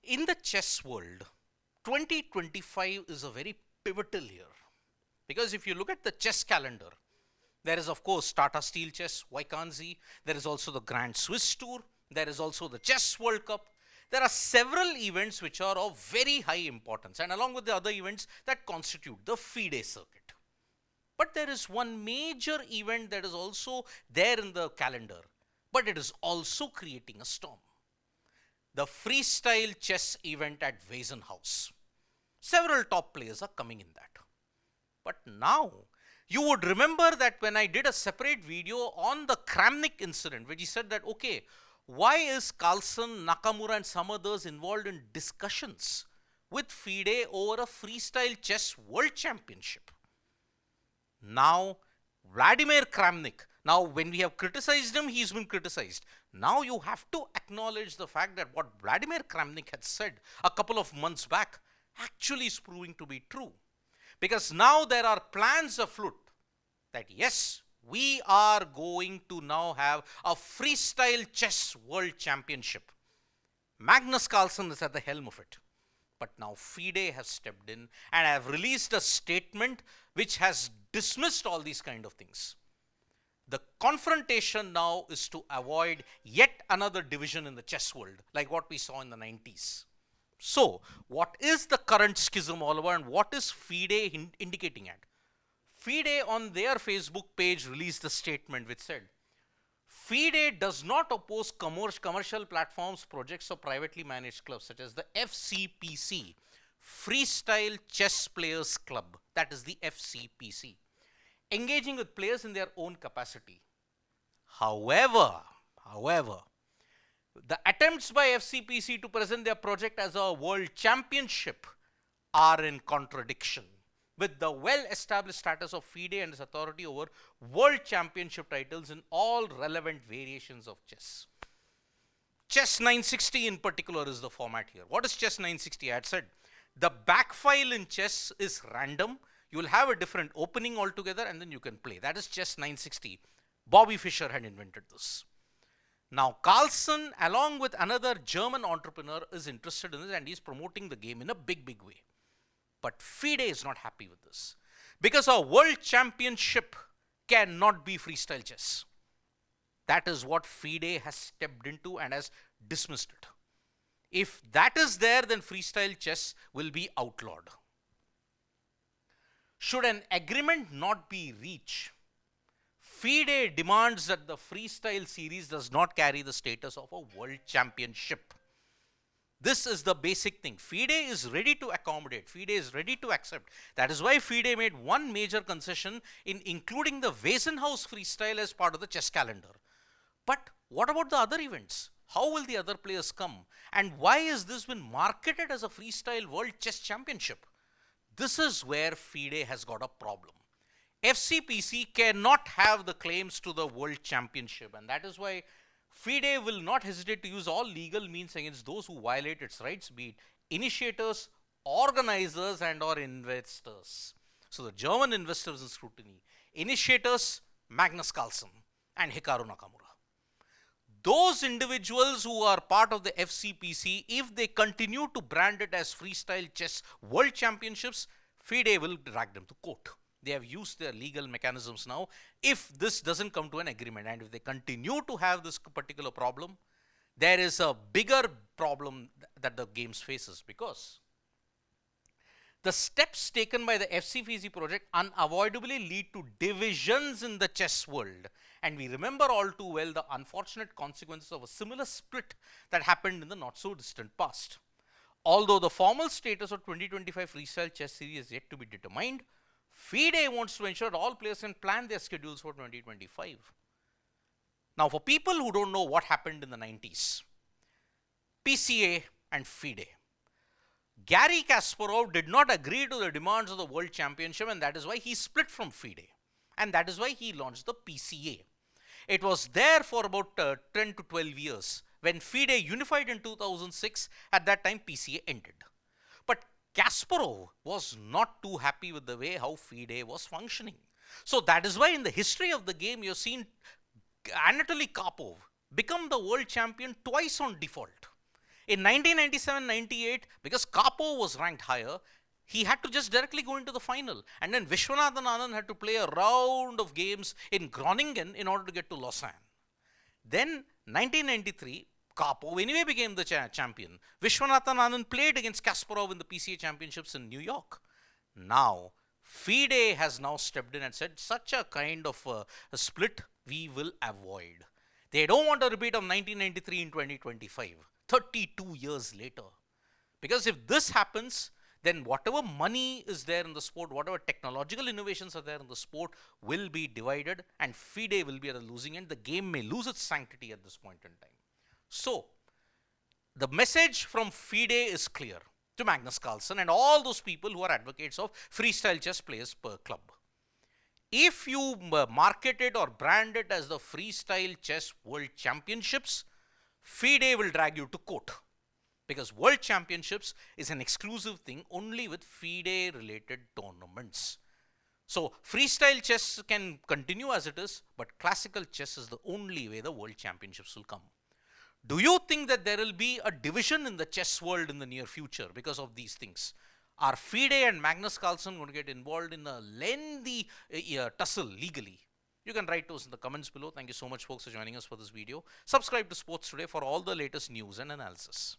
In the chess world, 2025 is a very pivotal year. Because if you look at the chess calendar, there is of course Tata Steel Chess, Vaikanzi, there is also the Grand Swiss Tour, there is also the Chess World Cup. There are several events which are of very high importance, and along with the other events that constitute the FIDE circuit. But there is one major event that is also there in the calendar, but it is also creating a storm. The Freestyle Chess event at Wiesenhaus. Several top players are coming in that. But now, you would remember that when I did a separate video on the Kramnik incident, which he said that, okay, why is Carlsen, Nakamura and some others involved in discussions with FIDE over a Freestyle Chess World Championship? Now, Vladimir Kramnik, now when we have criticized him, he's been criticized. Now you have to acknowledge the fact that what Vladimir Kramnik had said a couple of months back actually is proving to be true. Because now there are plans afoot that yes, we are going to now have a Freestyle Chess World Championship. Magnus Carlsen is at the helm of it. But now FIDE has stepped in and have released a statement which has dismissed all these kind of things. The confrontation now is to avoid yet another division in the chess world, like what we saw in the 90s. So, what is the current schism all about and what is FIDE indicating at? FIDE on their Facebook page released a statement which said, FIDE does not oppose commercial platforms, projects or privately managed clubs such as the FCPC, Freestyle Chess Players Club, that is the FCPC, engaging with players in their own capacity. However, the attempts by FCPC to present their project as a world championship are in contradiction with the well-established status of FIDE and its authority over world championship titles in all relevant variations of chess. Chess 960 in particular is the format here. What is Chess 960? I had said the back file in chess is random. You will have a different opening altogether and then you can play. That is Chess 960. Bobby Fischer had invented this. Now Carlsen, along with another German entrepreneur, is interested in this and he's promoting the game in a big way. But FIDE is not happy with this because a world championship cannot be freestyle chess. That is what FIDE has stepped into and has dismissed it. If that is there, then freestyle chess will be outlawed. Should an agreement not be reached, FIDE demands that the freestyle series does not carry the status of a world championship. This is the basic thing. FIDE is ready to accommodate. FIDE is ready to accept. That is why FIDE made one major concession in including the Wiesenhaus freestyle as part of the chess calendar. But what about the other events? How will the other players come? And why has this been marketed as a freestyle world chess championship? This is where FIDE has got a problem. FCPC cannot have the claims to the world championship, and that is why FIDE will not hesitate to use all legal means against those who violate its rights, be it initiators, organizers and or investors. So the German investors in scrutiny, initiators Magnus Carlsen and Hikaru Nakamura. Those individuals who are part of the FCPC, if they continue to brand it as Freestyle Chess World Championships, FIDE will drag them to court. They have used their legal mechanisms now. If this doesn't come to an agreement and if they continue to have this particular problem, there is a bigger problem that the games faces because the steps taken by the FCPC project unavoidably lead to divisions in the chess world. And we remember all too well the unfortunate consequences of a similar split that happened in the not so distant past. Although the formal status of 2025 Freestyle Chess Series is yet to be determined, FIDE wants to ensure all players can plan their schedules for 2025. Now, for people who don't know what happened in the 90s, PCA and FIDE, Garry Kasparov did not agree to the demands of the World Championship, and that is why he split from FIDE. And that is why he launched the PCA. It was there for about 10 to 12 years. When FIDE unified in 2006, at that time PCA ended. But Kasparov was not too happy with the way how FIDE was functioning. So that is why in the history of the game, you've seen Anatoly Karpov become the world champion twice on default. In 1997-98, because Capo was ranked higher, he had to just directly go into the final. And then Viswanathan Anand had to play a round of games in Groningen in order to get to Lausanne. Then 1993, Capo anyway became the champion. Viswanathan Anand played against Kasparov in the PCA championships in New York. Now, FIDE has now stepped in and said such a kind of a split we will avoid. They don't want a repeat of 1993 in 2025, 32 years later. Because if this happens, then whatever money is there in the sport, whatever technological innovations are there in the sport will be divided and FIDE will be at the losing end. The game may lose its sanctity at this point in time. So, the message from FIDE is clear to Magnus Carlsen and all those people who are advocates of Freestyle Chess Players Club. If you market it or brand it as the Freestyle Chess World Championships, FIDE will drag you to court. Because World Championships is an exclusive thing only with FIDE related tournaments. So freestyle chess can continue as it is, but classical chess is the only way the World Championships will come. Do you think that there will be a division in the chess world in the near future because of these things? Are FIDE and Magnus Carlsen going to get involved in a lengthy tussle legally? You can write to us in the comments below. Thank you so much folks for joining us for this video. Subscribe to Sports Today for all the latest news and analysis.